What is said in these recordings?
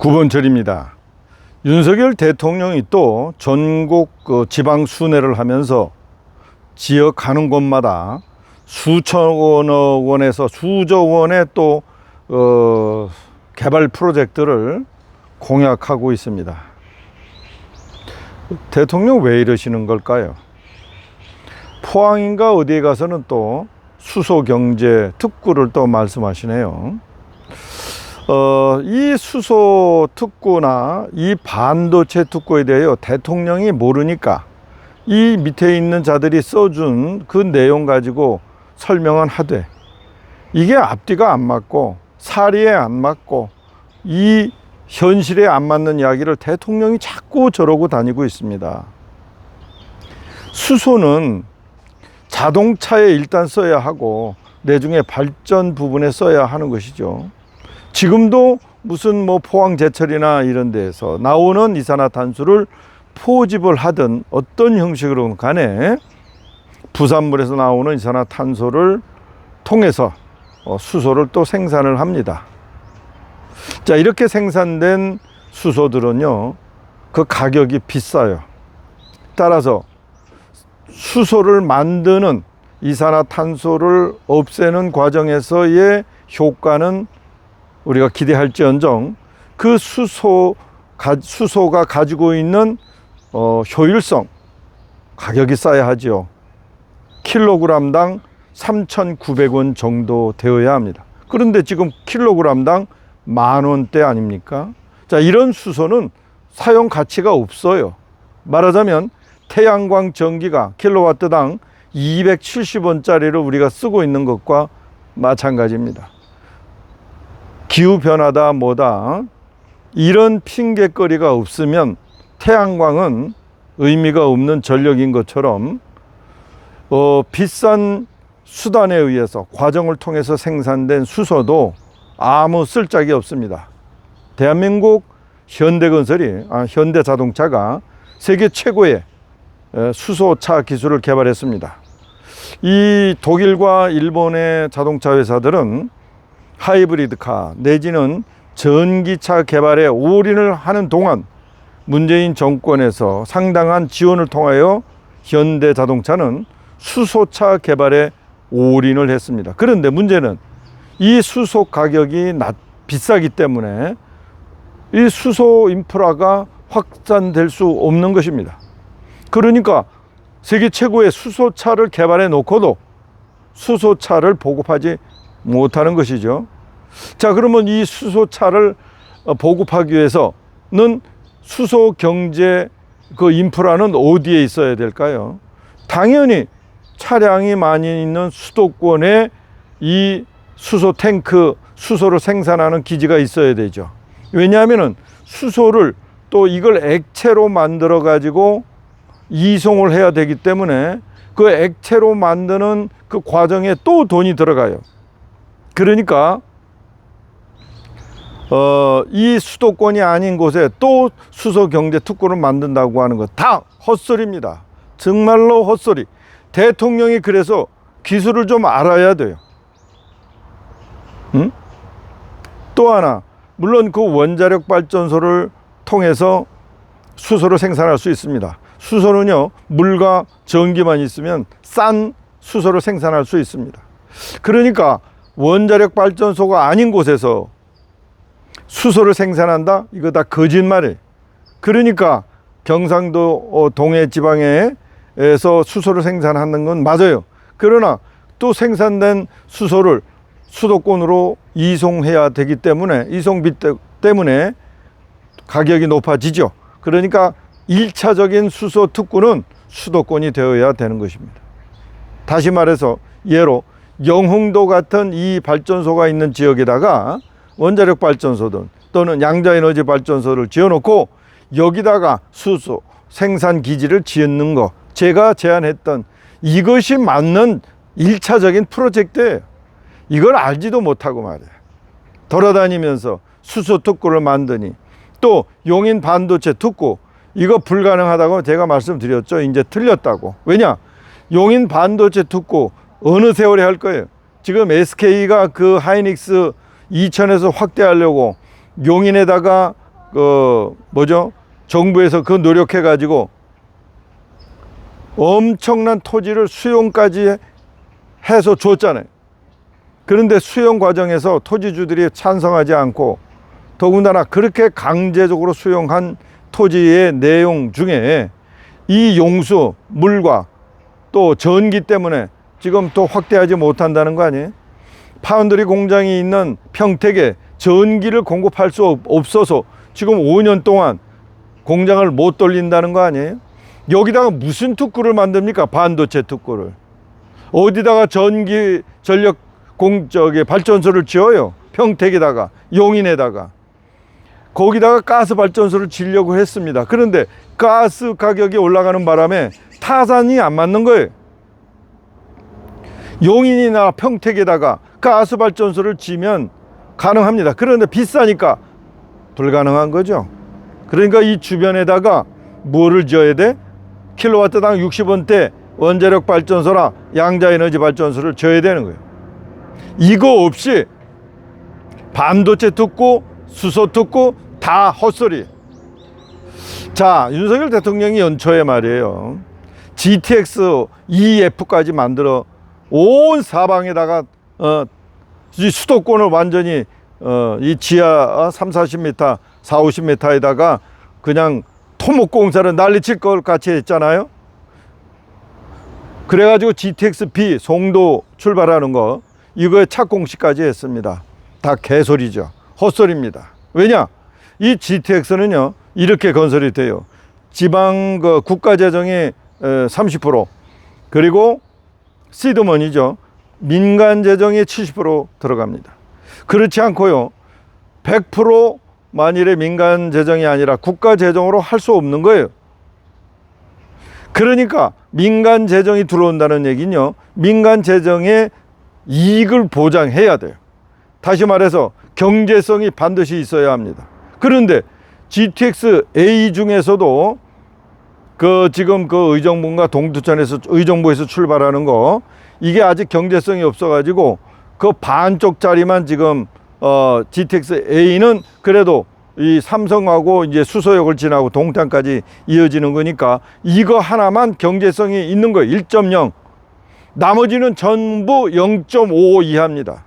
9번절입니다. 윤석열 대통령이 또 전국 지방 순회를 하면서 지역 가는 곳마다 수천억 원에서 수조 원의 또 개발 프로젝트를 공약하고 있습니다. 대통령 왜 이러시는 걸까요? 포항인가 어디에 가서는 또 수소경제 특구를 또 말씀하시네요. 이 수소 특구나 이 반도체 특구에 대하여 대통령이 모르니까 이 밑에 있는 자들이 써준 그 내용 가지고 설명은 하되 이게 앞뒤가 안 맞고 사리에 안 맞고 이 현실에 안 맞는 이야기를 대통령이 자꾸 저러고 다니고 있습니다. 수소는 자동차에 일단 써야 하고 내중에 발전 부분에 써야 하는 것이죠. 지금도 무슨 포항 제철이나 이런 데에서 나오는 이산화탄소를 포집을 하든 어떤 형식으로 간에 부산물에서 나오는 이산화탄소를 통해서 수소를 또 생산을 합니다. 자, 이렇게 생산된 수소들은요, 그 가격이 비싸요. 따라서 수소를 만드는 이산화탄소를 없애는 과정에서의 효과는 우리가 기대할지언정 그 수소가 가지고 있는 효율성, 가격이 싸야 하죠. 킬로그램당 3,900원 정도 되어야 합니다. 그런데 지금 킬로그램당 10,000원대 아닙니까? 자, 이런 수소는 사용 가치가 없어요. 말하자면 태양광 전기가 킬로와트당 270원짜리를 우리가 쓰고 있는 것과 마찬가지입니다. 기후변화다 뭐다 이런 핑계거리가 없으면 태양광은 의미가 없는 전력인 것처럼 비싼 수단에 의해서 과정을 통해서 생산된 수소도 아무 쓸짝이 없습니다. 대한민국 현대자동차가 세계 최고의 수소차 기술을 개발했습니다. 이 독일과 일본의 자동차 회사들은 하이브리드카 내지는 전기차 개발에 올인을 하는 동안 문재인 정권에서 상당한 지원을 통하여 현대자동차는 수소차 개발에 올인을 했습니다. 그런데 문제는 이 수소 가격이 비싸기 때문에 이 수소 인프라가 확산될 수 없는 것입니다. 그러니까 세계 최고의 수소차를 개발해 놓고도 수소차를 보급하지 못하는 것이죠. 자, 그러면 이 수소차를 보급하기 위해서는 수소 경제 그 인프라는 어디에 있어야 될까요? 당연히 차량이 많이 있는 수도권에 이 수소 탱크, 수소를 생산하는 기지가 있어야 되죠. 왜냐하면은 수소를 또 이걸 액체로 만들어 가지고 이송을 해야 되기 때문에 그 액체로 만드는 그 과정에 또 돈이 들어가요. 그러니까 이 수도권이 아닌 곳에 또 수소 경제 특구를 만든다고 하는 것 다 헛소리입니다. 정말로 헛소리. 대통령이 그래서 기술을 좀 알아야 돼요. 응? 또 하나, 물론 그 원자력 발전소를 통해서 수소를 생산할 수 있습니다. 수소는요, 물과 전기만 있으면 싼 수소를 생산할 수 있습니다. 그러니까 원자력 발전소가 아닌 곳에서 수소를 생산한다? 이거 다 거짓말이에요. 그러니까 경상도 동해 지방에서 수소를 생산하는 건 맞아요. 그러나 또 생산된 수소를 수도권으로 이송해야 되기 때문에 이송비 때문에 가격이 높아지죠. 그러니까 1차적인 수소 특구는 수도권이 되어야 되는 것입니다. 다시 말해서 예로 영흥도 같은 이 발전소가 있는 지역에다가 원자력 발전소든 또는 양자에너지 발전소를 지어놓고 여기다가 수소 생산 기지를 짓는 거, 제가 제안했던 이것이 맞는 1차적인 프로젝트예요. 이걸 알지도 못하고 말이에요. 돌아다니면서 수소 특구를 만드니 또 용인 반도체 특구 이거 불가능하다고 제가 말씀드렸죠. 이제 틀렸다고. 왜냐? 용인 반도체 특구 어느 세월에 할 거예요? 지금 SK가 그 하이닉스 이천에서 확대하려고 용인에다가 정부에서 그 노력해 가지고 엄청난 토지를 수용까지 해서 줬잖아요. 그런데 수용 과정에서 토지주들이 찬성하지 않고, 더군다나 그렇게 강제적으로 수용한 토지의 내용 중에 이 용수, 물과 또 전기 때문에 지금 또 확대하지 못한다는 거 아니에요? 파운드리 공장이 있는 평택에 전기를 공급할 수 없어서 지금 5년 동안 공장을 못 돌린다는 거 아니에요? 여기다가 무슨 특구를 만듭니까? 반도체 특구를. 어디다가 전력 발전소를 지어요? 평택에다가, 용인에다가. 거기다가 가스 발전소를 지으려고 했습니다. 그런데 가스 가격이 올라가는 바람에 타산이 안 맞는 거예요. 용인이나 평택에다가 가스 발전소를 지으면 가능합니다. 그런데 비싸니까 불가능한 거죠. 그러니까 이 주변에다가 뭐를 지어야 돼? 킬로와트당 60원대 원자력 발전소나 양자에너지 발전소를 지어야 되는 거예요. 이거 없이 반도체 특구, 수소 특구 다 헛소리. 자, 윤석열 대통령이 연초에 말이에요, GTX EF까지 만들어 온 사방에다가 이 수도권을 완전히 이 지하 3, 40m, 4, 50m에다가 그냥 토목공사를 난리칠 것 같이 했잖아요. 그래가지고 GTX-B 송도 출발하는 거, 이거에 착공식까지 했습니다. 다 개소리죠. 헛소리입니다. 왜냐? 이 GTX는요, 이렇게 건설이 돼요. 지방 국가 재정의 30%, 그리고 시드머니죠. 민간 재정의 70% 들어갑니다. 그렇지 않고요, 100% 만일에 민간 재정이 아니라 국가 재정으로 할 수 없는 거예요. 그러니까 민간 재정이 들어온다는 얘기는요, 민간 재정의 이익을 보장해야 돼요. 다시 말해서 경제성이 반드시 있어야 합니다. 그런데 GTX-A 중에서도 지금 의정부인가 의정부에서 출발하는 거, 이게 아직 경제성이 없어가지고 그 반쪽짜리만 지금 GTX-A는 그래도 이 삼성하고 이제 수서역을 지나고 동탄까지 이어지는 거니까 이거 하나만 경제성이 있는 거예요. 1.0. 나머지는 전부 0.5 이하입니다.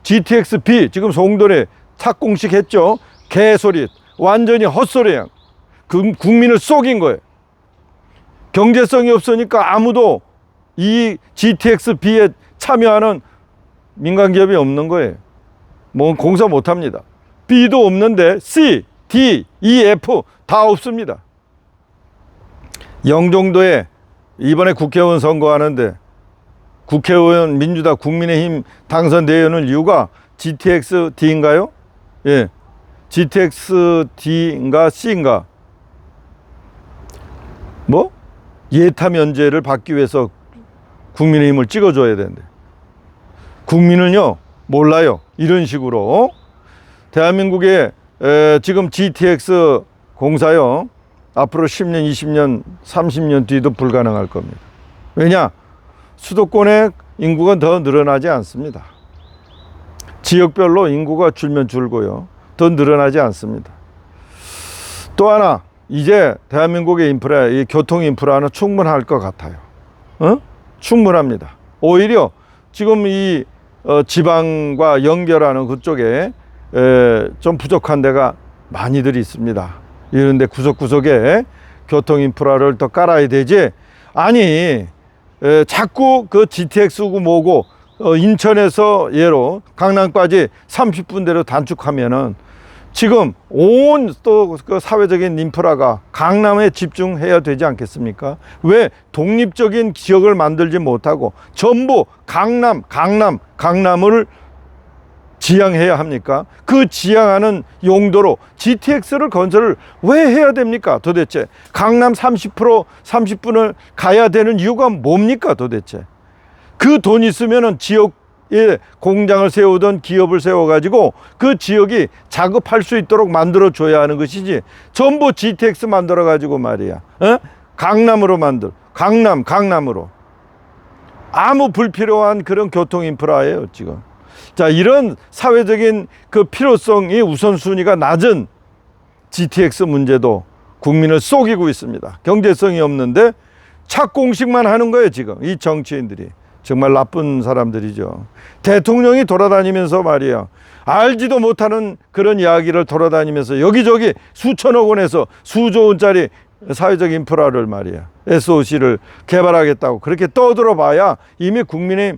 GTX-B 지금 송도에 착공식 했죠. 개소리, 완전히 헛소리야. 국민을 속인 거예요. 경제성이 없으니까 아무도 이 GTX-B에 참여하는 민간 기업이 없는 거예요. 뭐 공사 못 합니다. B도 없는데 C, D, E, F 다 없습니다. 영종도에 이번에 국회의원 선거하는데 국회의원 민주당 국민의힘 당선되는 이유가 GTX-D인가요? 예, GTX-D인가 C인가? 뭐? 예타 면제를 받기 위해서 국민의힘을 찍어줘야 되는데 국민은요 몰라요. 이런 식으로 대한민국에 지금 GTX 공사요, 앞으로 10년, 20년, 30년 뒤도 불가능할 겁니다. 왜냐? 수도권의 인구가 더 늘어나지 않습니다. 지역별로 인구가 줄면 줄고요, 더 늘어나지 않습니다. 또 하나, 이제 대한민국의 인프라, 이 교통 인프라는 충분할 것 같아요. 충분합니다. 오히려 지금 이 지방과 연결하는 그쪽에 좀 부족한 데가 많이들 있습니다. 이런데 구석구석에 교통 인프라를 더 깔아야 되지. 아니, 자꾸 그 GTX고 뭐고 인천에서 예로 강남까지 30분대로 단축하면은 지금 온 또 그 사회적인 인프라가 강남에 집중해야 되지 않겠습니까? 왜 독립적인 지역을 만들지 못하고 전부 강남을 지향해야 합니까? 그 지향하는 용도로 GTX를 건설을 왜 해야 됩니까? 도대체 강남 30분을 가야 되는 이유가 뭡니까? 도대체 그 돈 있으면은 지역에 공장을 세우던 기업을 세워가지고 그 지역이 작업할 수 있도록 만들어 줘야 하는 것이지, 전부 GTX 만들어 가지고 말이야, 강남으로 강남으로 아무 불필요한 그런 교통 인프라예요 지금. 자, 이런 사회적인 그 필요성이 우선순위가 낮은 GTX 문제도 국민을 속이고 있습니다. 경제성이 없는데 착공식만 하는 거예요. 지금 이 정치인들이 정말 나쁜 사람들이죠. 대통령이 돌아다니면서 말이야, 알지도 못하는 그런 이야기를 돌아다니면서 여기저기 수천억 원에서 수조 원짜리 사회적 인프라를 말이야, SOC를 개발하겠다고 그렇게 떠들어 봐야 이미 국민의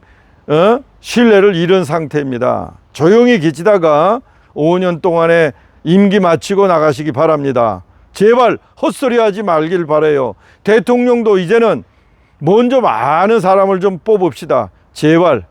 신뢰를 잃은 상태입니다. 조용히 계시다가 5년 동안에 임기 마치고 나가시기 바랍니다. 제발 헛소리 하지 말길 바라요. 대통령도 이제는 먼저 많은 사람을 좀 뽑읍시다. 제발.